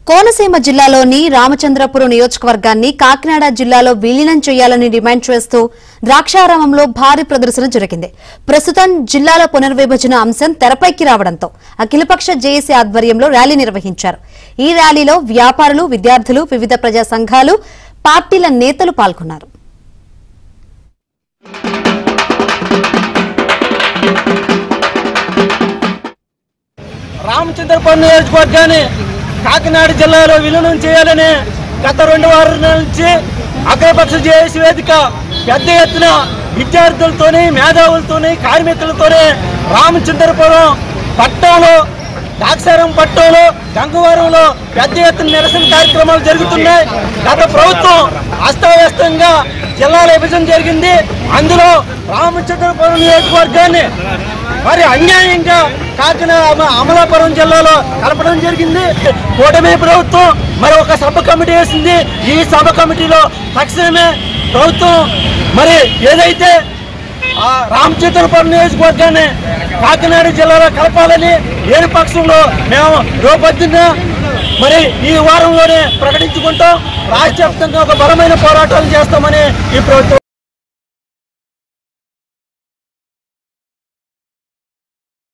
కోనసీమ జిల్లాలోని రామచంద్రపురం నియోజకవర్గాన్ని కాకినాడ జిల్లాలో విలీనం చేయాలని డిమాండ్ చేస్తూ ద్రాక్షారామంలో భారీ ప్రదర్శన జరిగింది. ప్రస్తుతం జిల్లాల పునర్విభజన అంశం తెరపైకి రావడంతో అఖిలపక్ష జేఏసీ ఆధ్వర్యంలో ర్యాలీ నిర్వహించారు. ఈ ర్యాలీలో వ్యాపారులు, విద్యార్థులు, వివిధ ప్రజా సంఘాలు, పార్టీల నేతలు పాల్గొన్నారు. రామచంద్రపురం నియోజకవర్గాన్ని కాకినాడ జిల్లాలో విలీనం చేయాలని గత 2 వారాల నుంచి అఖిలపక్ష జేఏసీ వేదిక పెద్ద ఎత్తున విద్యార్థులతోని, మేధావులతోని, కార్మికులతోని రామచంద్రపురం పట్టణంలో, ద్రాక్షారం పట్టణంలో, గంగవరంలో పెద్ద ఎత్తున నిరసన కార్యక్రమాలు జరుగుతున్నాయి. గత ప్రభుత్వం అస్తవ్యస్తంగా జిల్లాల విభజన జరిగింది. అందులో రామచంద్రపురం నియోజకవర్గాన్ని మరి అన్యాయంగా కాకినాడ అమలాపురం జిల్లాలో కలపడం జరిగింది. కూటమి ప్రభుత్వం మరి ఒక సబ్ కమిటీ వేసింది. ఈ సబ్ కమిటీలో తక్షణమే ప్రభుత్వం మరి ఏదైతే రామచంద్రపురం నియోజకవర్గాన్ని కాకినాడ జిల్లాలో కలపాలని లేని పక్షంలో మేము రూపొందిన మరి ఈ వారంలోనే ప్రకటించుకుంటాం. రాష్ట్ర వ్యాప్తంగా ఒక బలమైన పోరాటాలు చేస్తామని ఈ ప్రభుత్వం